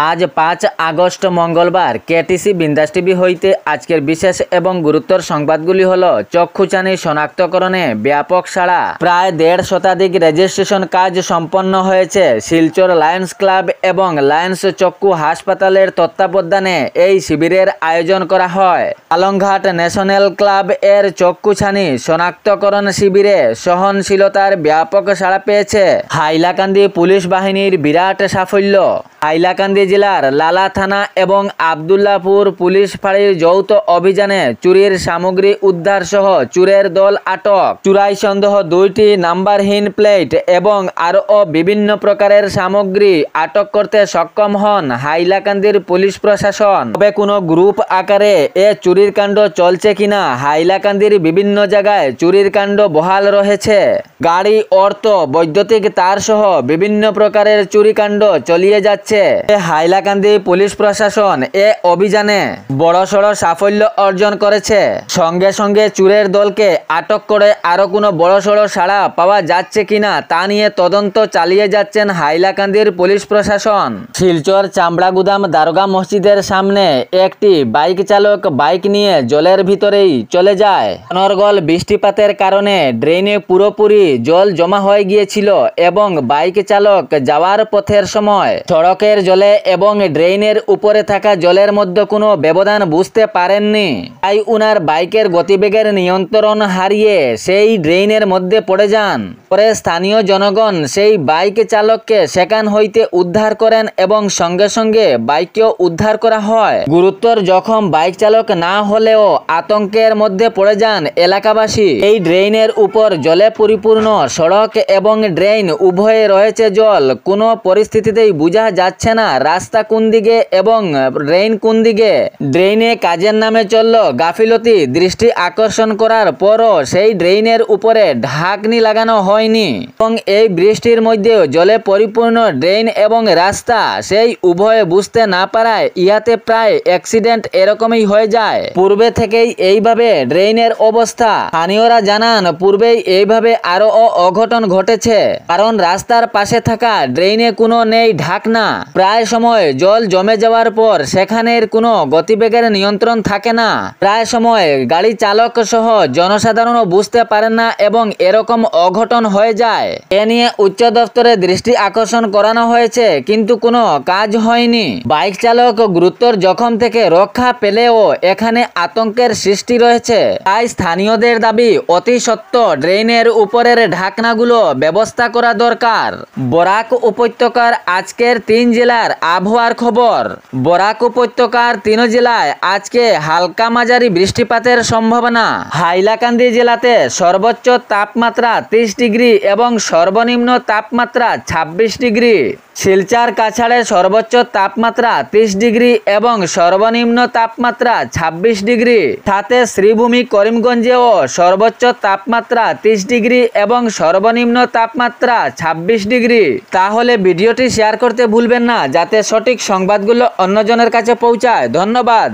আজ 5 আগস্ট মঙ্গলবার কেটিসি বিন্দাস টিভি হইতে আজকের বিশেষ এবং গুরুত্বর সংবাদগুলি হলো চক্ষুচানি শনাক্তকরণে ব্যাপক সাড়া। প্রায় 1.5 শতাধিক রেজিস্ট্রেশন কাজ সম্পন্ন হয়েছে। শিলচর লায়ন্স ক্লাব এবং লায়ন্স চক্ষু হাসপাতালের তত্ত্বাবধানে এই শিবিরের আয়োজন করা হয়। পালংঘাট ন্যাশনাল ক্লাব এর চক্ষুচানি শনাক্তকরণ শিবিরে সহনশীলতার ব্যাপক সাড়া পেয়েছে। হাইলাকান্দি পুলিশ বাহিনীর বিরাট সাফল্য। হাইলাকান্দি জেলার লালা থানা এবং আবদুল্লাপুর পুলিশ ফাঁড়ির যৌথ অভিযানে চুরির সামগ্রী উদ্ধার সহ চোরের দল আটক। চুরাই সন্দেহ 2টি নাম্বারহীন প্লেট এবং আরও বিভিন্ন প্রকারের সামগ্রী আটক করতে সক্ষম হন হাইলাকান্দির পুলিশ প্রশাসন। তবে কোনো গ্রুপ আকারে এ চুরির কাণ্ড চলছে কিনা হাইলাকান্দির বিভিন্ন জায়গায় চুরির কাণ্ড বহাল রয়েছে। গাড়ি, অর্থ, বৈদ্যুতিক তার সহ বিভিন্ন প্রকারের চুরিকাণ্ড চালিয়ে যাচ্ছে। হাইলাকান্দি পুলিশ প্রশাসন এ অভিযানে বড়সড় সাফল্য অর্জন করেছে। সঙ্গে সঙ্গে চোরের দলকে আটক করে আরো কোনো বড়সড় সাড়া পাওয়া যাচ্ছে কিনা তা নিয়ে তদন্ত চালিয়ে যাচ্ছেন হাইলাকান্দির পুলিশ প্রশাসন। শিলচর চামড়াগুদাম দারোগা মসজিদের সামনে একটি বাইক চালক বাইক নিয়ে জলের ভিতরেই চলে যায়। অনর্গল বৃষ্টিপাতের কারণে ড্রেনে পুরোপুরি জল জমা হয়ে গিয়েছিল এবং বাইক চালক যাওয়ার পথের সময় সড়কের জলে এবং ড্রেনের উপরে থাকা জলের মধ্যে কোনো ব্যবধান বুঝতে পারেননি। তাই উনার বাইকের গতিবেগের নিয়ন্ত্রণ হারিয়ে সেই ড্রেনের মধ্যে পড়ে যান। পরে স্থানীয় জনগণ সেই বাইক চালককে সেখান হইতে উদ্ধার করেন এবং সঙ্গে সঙ্গে বাইককেও উদ্ধার করা হয়। গুরুতর জখম বাইক চালক না হলেও আতঙ্কের মধ্যে পড়ে যান এলাকাবাসী। এই ড্রেনের উপর জলে পরিপূর্ণ সড়ক এবং ড্রেন উভয়ে রয়েছে জল। কোনো পরিস্থিতিতেই বোঝা যাচ্ছে না রাস্তা কোন দিকে এবং ড্রেন কোন দিকে। ড্রেনে কাজের নামে চলল গাফিলতি। দৃষ্টি আকর্ষণ করার পরও সেই ড্রেনের উপরে ঢাকনি লাগানো হয়নি এবং এই বৃষ্টির মধ্যেও জলে পরিপূর্ণ ড্রেন এবং রাস্তা সেই উভয়ে বুঝতে না পারায় ইহাতে প্রায় অ্যাক্সিডেন্ট এরকমই হয়ে যায়। পূর্বে থেকেই এইভাবে ড্রেনের অবস্থা। স্থানীয়রা জানান পূর্বেই এইভাবে আরো অঘটন ঘটেছে, কারণ রাস্তার পাশে থাকা ড্রেনে কোনো নেই ঢাকনা। প্রায় সময় জল জমে যাওয়ার পর সেখানের কোনো গতিবেগের নিয়ন্ত্রণ থাকে না। প্রায় সময় গাড়ি চালক সহ জনসাধারণও বুঝতে পারেন না এবং এরকম অঘটন হয়ে যায়। এ নিয়ে উচ্চ দপ্তরে দৃষ্টি আকর্ষণ করানো হয়েছে কিন্তু কোনো কাজ হয়নি। বাইক চালক গুরুতর জখম থেকে রক্ষা পেলেও এখানে আতঙ্কের সৃষ্টি রয়েছে। তাই স্থানীয়দের দাবি অতি সত্বর ড্রেনের উপরের ঢাকনাগুলো ব্যবস্থা করা দরকার। বরাক উপত্যকার আজকের 3 জেলার আবহাওয়ার খবর। বরাক উপত্যকার 3 জেলায় আজকে হালকা মাঝারি বৃষ্টিপাতের সম্ভাবনা। হাইলাকান্দি জেলাতে সর্বোচ্চ তাপমাত্রা 30 ডিগ্রি এবং সর্বনিম্ন তাপমাত্রা 26 ডিগ্রি। শিলচর কাছাড়ে সর্বোচ্চ তাপমাত্রা 30 ডিগ্রি এবং সর্বনিম্ন তাপমাত্রা 26 ডিগ্রি। সাথে শ্রীভূমি করিমগঞ্জেও সর্বোচ্চ তাপমাত্রা 30 ডিগ্রি এবং সর্বনিম্ন তাপমাত্রা 26 ডিগ্রি। তাহলে ভিডিওটি শেয়ার করতে ভুলবেন না যাতে সঠিক সংবাদগুলো অন্যজনের কাছে পৌঁছায়। ধন্যবাদ।